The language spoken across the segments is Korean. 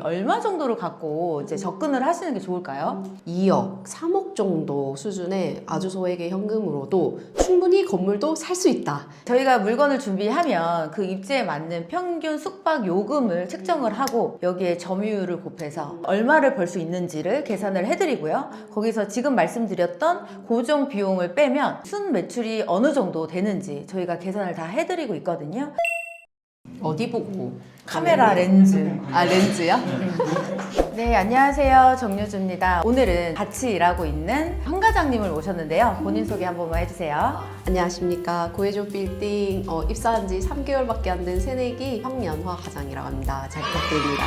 얼마 정도를 갖고 이제 접근을 하시는 게 좋을까요? 2억, 3억 정도 수준의 아주 소액의 현금으로도 충분히 건물도 살 수 있다. 저희가 물건을 준비하면 그 입지에 맞는 평균 숙박 요금을 측정을 하고 여기에 점유율을 곱해서 얼마를 벌 수 있는지를 계산을 해드리고요. 거기서 지금 말씀드렸던 고정 비용을 빼면 순 매출이 어느 정도 되는지 저희가 계산을 다 해드리고 있거든요. 어디 보고? 카메라 렌즈. 아, 렌즈요? 네, 안녕하세요. 정유주입니다. 오늘은 같이 일하고 있는 현 과장님을 모셨는데요. 본인 소개 한 번만 해주세요. 안녕하십니까. 고해조 빌딩 입사한 지 3개월밖에 안 된 새내기 황연화 과장이라고 합니다. 잘 부탁드립니다.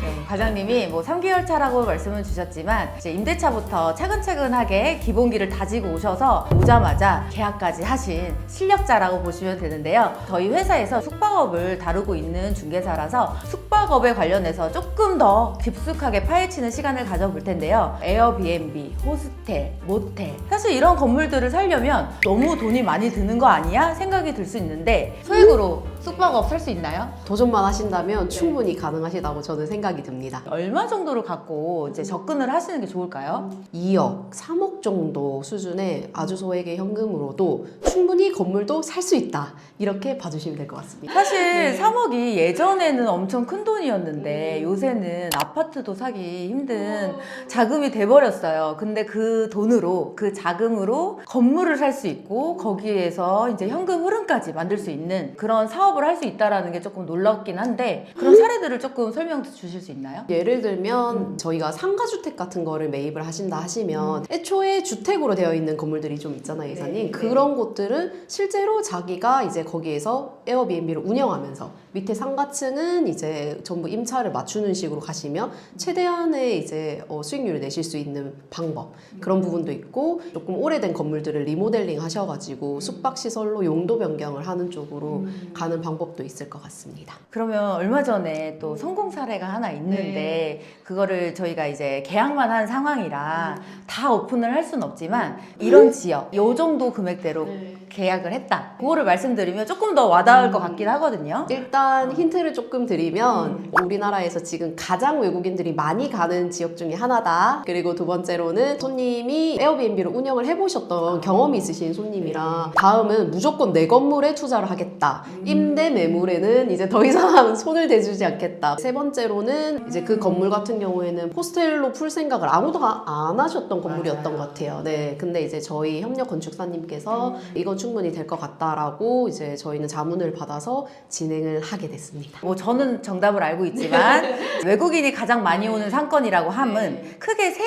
네, 과장님이 뭐 3개월 차라고 말씀을 주셨지만 이제 임대차부터 차근차근하게 기본기를 다지고 오셔서 오자마자 계약까지 하신 실력자라고 보시면 되는데요. 저희 회사에서 숙박업을 다루고 있는 중개사라서 숙박업에 관련해서 조금 더 깊숙하게 파헤치는 시간을 가져볼 텐데요. 에어비앤비, 호스텔, 모텔 사실 이런 건물들을 살려면 너무 돈이 많이 드는 거 아니야? 생각이 들 수 있는데 소액으로 숙박업 살 수 있나요? 도전만 하신다면 충분히 가능하시다고 저는 생각이 듭니다. 얼마 정도를 갖고 이제 접근을 하시는 게 좋을까요? 2억, 3억 정도 수준의 아주 소액의 현금으로도 충분히 건물도 살 수 있다. 이렇게 봐주시면 될 것 같습니다. 사실 3억이 예전에는 엄청 큰 돈이었는데 요새는 아파트도 사기 힘든 자금이 돼버렸어요. 근데 그 돈으로, 그 자금으로 건물을 살 수 있고 거기에서 이제 현금 흐름까지 만들 수 있는 그런 사업을 할 수 있다는 게 조금 놀랍긴 한데 그런 사례들을 조금 설명 주실 수 있나요? 예를 들면 저희가 상가주택 같은 거를 매입을 하신다 하시면 애초에 주택으로 되어 있는 건물들이 좀 있잖아요, 이사님. 그런 곳들은 실제로 자기가 이제 거기에서 에어비앤비를 운영하면서 밑에 상가층은 이제 전부 임차를 맞추는 식으로 가시면 최대한의 이제 수익률을 내실 수 있는 방법, 그런 부분도 있고, 조금 오래된 건물들을 리모델링 하셔가지고 숙박시설로 용도 변경을 하는 쪽으로 가는 방법도 있을 것 같습니다. 그러면 얼마 전에 또 성공 사례가 하나 있는데 그거를 저희가 이제 계약만 한 상황이라 다 오픈을 할 수는 없지만 이런 지역, 요 정도 금액대로 계약을 했다. 그거를 말씀드리면 조금 더 와닿을 것 같긴 하거든요. 일단 힌트를 조금 드리면 우리나라에서 지금 가장 외국인들이 많이 가는 지역 중에 하나다. 그리고 두 번째로는 손님이 에어비앤비를 운영을 해보셨던 경험이 있으신 손님이라 다음은 무조건 내 건물에 투자를 하겠다. 임대 매물에는 이제 더 이상 손을 대주지 않겠다. 세 번째로는 이제 그 건물 같은 경우에는 호스텔로 풀 생각을 아무도 안 하셨던 건물이었던 것 같아요. 네, 근데 이제 저희 협력 건축사님께서 이건 충분히 될 것 같다라고 이제 저희는 자문을 받아서 진행을 하게 됐습니다. 뭐 저는 정답을 알고 있지만 외국인이 가장 많이 오는 상권이라고 함은 크게 세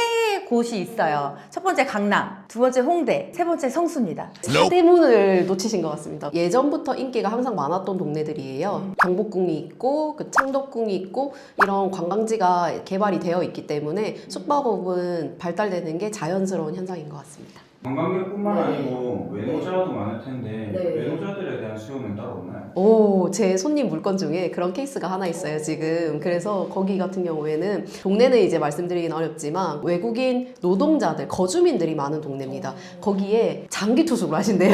곳이 있어요. 첫 번째 강남, 두 번째 홍대, 세 번째 성수입니다. 사대문을 놓치신 것 같습니다. 예전부터 인기가 항상 많았던 동네들이에요. 경복궁이 있고 그 창덕궁이 있고 이런 관광지가 개발이 되어 있기 때문에 숙박업은 발달되는 게 자연스러운 현상인 것 같습니다. 관광객뿐만 아니고 외노자도 많을 텐데 네. 외노자들에 대한 수요는 따로 없나요? 오, 제 손님 물건 중에 그런 케이스가 하나 있어요, 지금. 그래서 거기 같은 경우에는 동네는 이제 말씀드리긴 어렵지만 외국인 노동자들, 거주민들이 많은 동네입니다. 거기에 장기 투숙을 하신대요.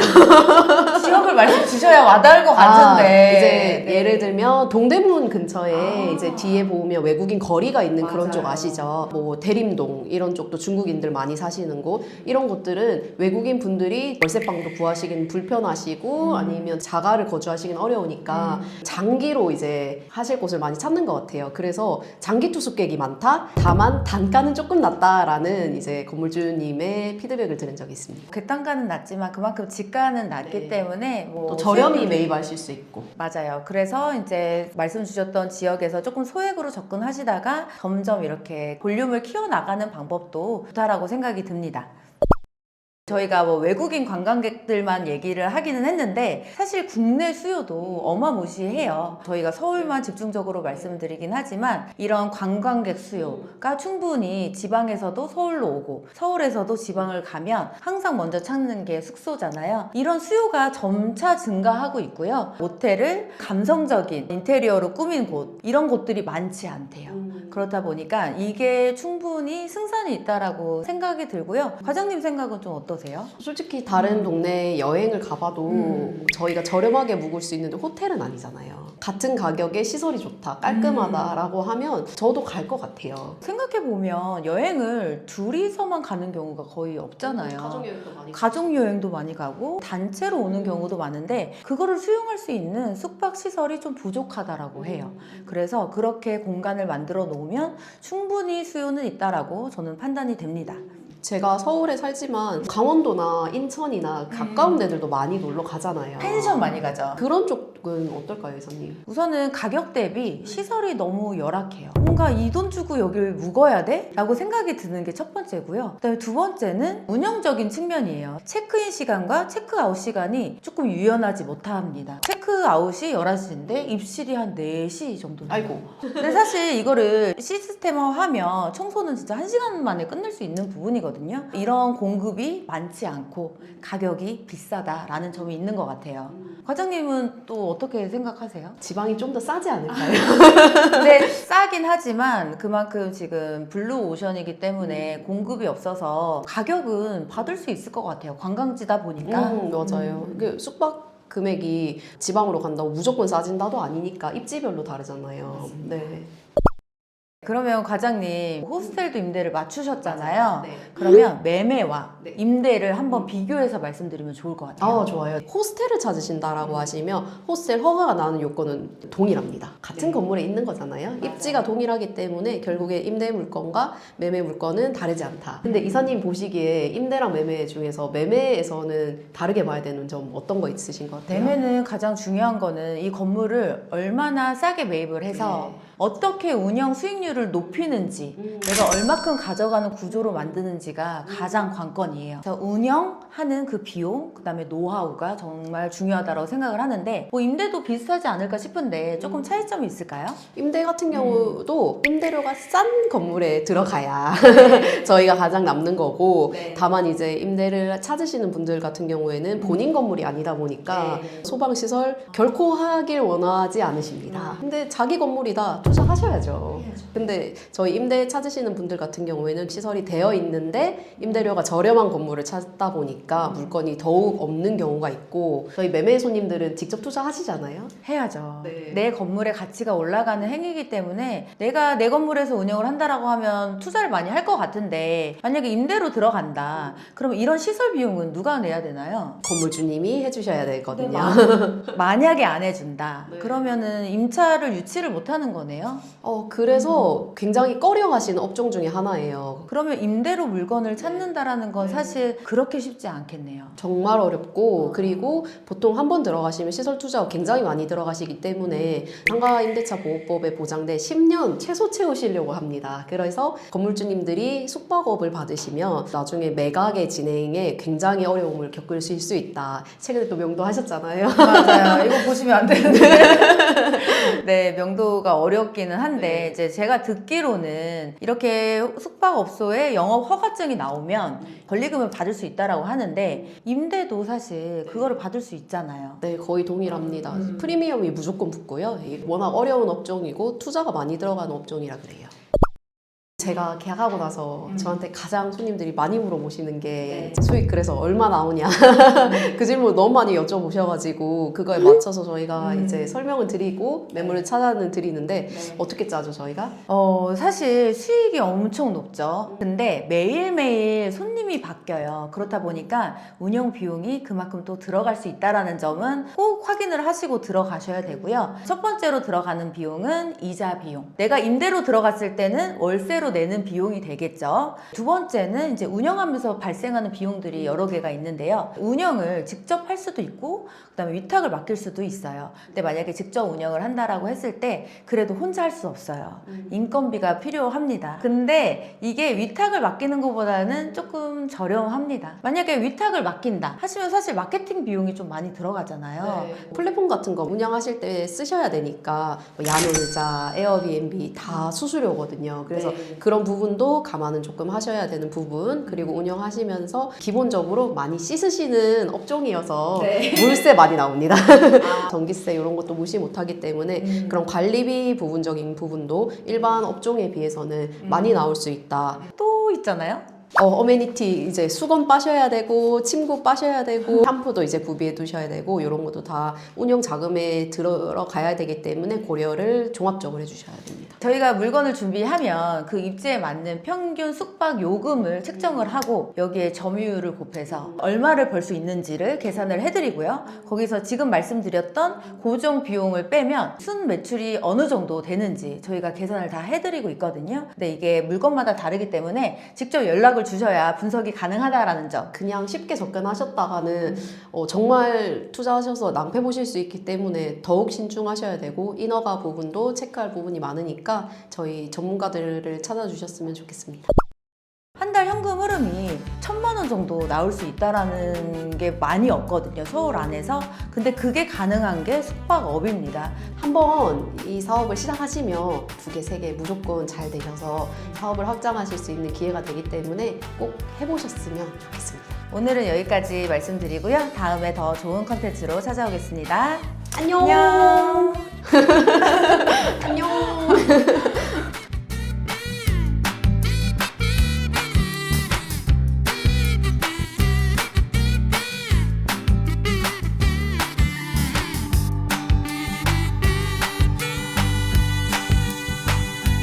지역을 말씀 주셔야 와닿을 것 같은데. 이제 네. 예를 들면 동대문 근처에 이제 뒤에 보면 외국인 거리가 있는 그런 쪽 아시죠? 뭐 대림동 이런 쪽도 중국인들 많이 사시는 곳, 이런 곳들은 외국인 분들이 월세방도 구하시긴 불편하시고 아니면 자가를 거주하시긴 어려우니까 장기로 이제 하실 곳을 많이 찾는 것 같아요. 그래서 장기 투숙객이 많다. 다만 단가는 조금 낮다라는 이제 건물주님의 피드백을 들은 적이 있습니다. 그 단가는 낮지만 그만큼 지가는 낮기 때문에 뭐 또 저렴히 수익률이- 매입하실 수 있고. 맞아요. 그래서 이제 말씀 주셨던 지역에서 조금 소액으로 접근하시다가 점점 이렇게 볼륨을 키워나가는 방법도 좋다라고 생각이 듭니다. 저희가 뭐 외국인 관광객들만 얘기를 하기는 했는데 사실 국내 수요도 어마무시해요. 저희가 서울만 집중적으로 말씀드리긴 하지만 이런 관광객 수요가 충분히 지방에서도 서울로 오고 서울에서도 지방을 가면 항상 먼저 찾는 게 숙소잖아요. 이런 수요가 점차 증가하고 있고요. 모텔을 감성적인 인테리어로 꾸민 곳, 이런 곳들이 많지 않대요. 그렇다 보니까 이게 충분히 승산이 있다라고 생각이 들고요. 과장님 생각은 좀 어떠세요? 솔직히 다른 동네에 여행을 가봐도 저희가 저렴하게 묵을 수 있는 호텔은 아니잖아요. 같은 가격에 시설이 좋다, 깔끔하다라고 하면 저도 갈 것 같아요. 생각해보면 여행을 둘이서만 가는 경우가 거의 없잖아요. 가족여행도 많이 가족 여행도 많이 가고 단체로 오는 경우도 많은데 그거를 수용할 수 있는 숙박 시설이 좀 부족하다라고 해요. 그래서 그렇게 공간을 만들어 놓으면 충분히 수요는 있다라고 저는 판단이 됩니다. 제가 서울에 살지만 강원도나 인천이나 가까운 데들도 많이 놀러 가잖아요. 펜션 많이 가죠. 그런 쪽은 어떨까요, 이사님? 우선은 가격 대비 시설이 너무 열악해요. 뭔가 이 돈 주고 여길 묵어야 돼? 라고 생각이 드는 게 첫 번째고요. 그다음에 두 번째는 운영적인 측면이에요. 체크인 시간과 체크아웃 시간이 조금 유연하지 못합니다. 체크아웃이 11시인데 입실이 한 4시 정도. 아이고. 근데 사실 이거를 시스템화하면 청소는 진짜 1시간 만에 끝낼 수 있는 부분이거든요. 이런 공급이 많지 않고 가격이 비싸다라는 점이 있는 것 같아요. 과장님은 또 어떻게 생각하세요? 지방이 좀 더 싸지 않을까요? 근데 싸긴 하지만 그만큼 지금 블루 오션이기 때문에 공급이 없어서 가격은 받을 수 있을 것 같아요. 관광지다 보니까. 맞아요. 그 숙박 금액이 지방으로 간다고 무조건 싸진다도 아니니까 입지별로 다르잖아요. 네. 그러면 과장님 호스텔도 임대를 맞추셨잖아요. 네. 그러면 매매와 네. 임대를 한번 비교해서 말씀드리면 좋을 것 같아요. 아, 좋아요. 호스텔을 찾으신다라고 하시면 호스텔 허가가 나는 요건은 동일합니다. 같은 건물에 있는 거잖아요. 입지가 동일하기 때문에 결국에 임대 물건과 매매 물건은 다르지 않다. 근데 이사님 보시기에 임대랑 매매 중에서 매매에서는 다르게 봐야 되는 점 어떤 거 있으신 것 같아요? 매매는 가장 중요한 거는 이 건물을 얼마나 싸게 매입을 해서 네. 어떻게 운영 수익률을 높이는지 내가 얼마큼 가져가는 구조로 만드는지가 가장 관건이에요. 그래서 운영하는 그 비용, 그 다음에 노하우가 정말 중요하다고 생각을 하는데 뭐 임대도 비슷하지 않을까 싶은데 조금 차이점이 있을까요? 임대 같은 경우도 임대료가 싼 건물에 들어가야 저희가 가장 남는 거고 네. 다만 이제 임대를 찾으시는 분들 같은 경우에는 본인 건물이 아니다 보니까 소방시설 결코 하길 원하지 않으십니다. 근데 자기 건물이다 투자하셔야죠. 근데 저희 임대 찾으시는 분들 같은 경우에는 시설이 되어 있는데 임대료가 저렴한 건물을 찾다 보니까 물건이 더욱 없는 경우가 있고 저희 매매 손님들은 직접 투자하시잖아요. 해야죠. 네. 내 건물의 가치가 올라가는 행위이기 때문에 내가 내 건물에서 운영을 한다라고 하면 투자를 많이 할 것 같은데 만약에 임대로 들어간다. 그러면 이런 시설 비용은 누가 내야 되나요? 건물주님이 해주셔야 되거든요. 만약에 안 해준다. 네. 그러면은 임차를 유치를 못하는 거네요. 그래서 굉장히 꺼려하시는 업종 중에 하나예요. 그러면 임대로 물건을 찾는다라는 건 사실 그렇게 쉽지 않겠네요. 정말 어렵고 그리고 보통 한 번 들어가시면 시설 투자가 굉장히 많이 들어가시기 때문에 상가 임대차 보호법에 보장돼 10년 최소 채우시려고 합니다. 그래서 건물주님들이 숙박업을 받으시면 나중에 매각의 진행에 굉장히 어려움을 겪으실 수 있다. 최근에 또 명도하셨잖아요. 맞아요. 이거 보시면 안 되는데. 네, 명도가 어렵기는 한데 이제 제가 듣기로는 이렇게 숙박업소에 영업 허가증이 나오면 권리금을 받을 수 있다라고 하는데 임대도 사실 그거를 받을 수 있잖아요. 네, 거의 동일합니다. 프리미엄이 무조건 붙고요. 이게 워낙 어려운 업종이고 투자가 많이 들어가는 업종이라 그래요. 제가 계약하고 나서 저한테 가장 손님들이 많이 물어보시는 게 수익 그래서 얼마 나오냐 그 질문 너무 많이 여쭤보셔가지고 그거에 맞춰서 저희가 이제 설명을 드리고 매물을 차단을 드리는데 어떻게 짜죠 저희가? 사실 수익이 엄청 높죠. 근데 매일매일 손님이 바뀌어요. 그렇다 보니까 운영 비용이 그만큼 또 들어갈 수 있다는 점은 꼭 확인을 하시고 들어가셔야 되고요. 첫 번째로 들어가는 비용은 이자 비용. 내가 임대로 들어갔을 때는 월세로 내는 비용이 되겠죠. 두 번째는 이제 운영하면서 발생하는 비용들이 여러 개가 있는데요. 운영을 직접 할 수도 있고 그다음에 위탁을 맡길 수도 있어요. 근데 만약에 직접 운영을 한다라고 했을 때 그래도 혼자 할 수 없어요. 인건비가 필요합니다. 근데 이게 위탁을 맡기는 것보다는 조금 저렴합니다. 만약에 위탁을 맡긴다 하시면 사실 마케팅 비용이 좀 많이 들어가잖아요. 플랫폼 같은 거 운영하실 때 쓰셔야 되니까 뭐 야놀자, 에어비앤비 다 수수료거든요. 그래서 그런 부분도 감안은 조금 하셔야 되는 부분. 그리고 운영하시면서 기본적으로 많이 씻으시는 업종이어서 네. 물세 많이 나옵니다. 전기세 이런 것도 무시 못하기 때문에 그런 관리비 부분적인 부분도 일반 업종에 비해서는 많이 나올 수 있다. 또 있잖아요. 어메니티 이제 수건 빠셔야 되고 침구 빠셔야 되고 샴푸도 이제 구비해 두셔야 되고 이런 것도 다 운영 자금에 들어가야 되기 때문에 고려를 종합적으로 해주셔야 됩니다. 저희가 물건을 준비하면 그 입지에 맞는 평균 숙박 요금을 책정을 하고 여기에 점유율을 곱해서 얼마를 벌 수 있는지를 계산을 해드리고요. 거기서 지금 말씀드렸던 고정 비용을 빼면 순 매출이 어느 정도 되는지 저희가 계산을 다 해드리고 있거든요. 근데 이게 물건마다 다르기 때문에 직접 연락을 주셔야 분석이 가능하다라는 점. 그냥 쉽게 접근하셨다가는 정말 투자하셔서 낭패 보실 수 있기 때문에 더욱 신중하셔야 되고 인허가 부분도 체크할 부분이 많으니까 저희 전문가들을 찾아주셨으면 좋겠습니다. 한 달 현금 흐름이 1,000만 원 정도 나올 수 있다라는 게 많이 없거든요, 서울 안에서. 근데 그게 가능한 게 숙박업입니다. 한번 이 사업을 시작하시면 2개, 3개 무조건 잘 되셔서 사업을 확장하실 수 있는 기회가 되기 때문에 꼭 해보셨으면 좋겠습니다. 오늘은 여기까지 말씀드리고요. 다음에 더 좋은 컨텐츠로 찾아오겠습니다. 안녕. 안녕. 안녕.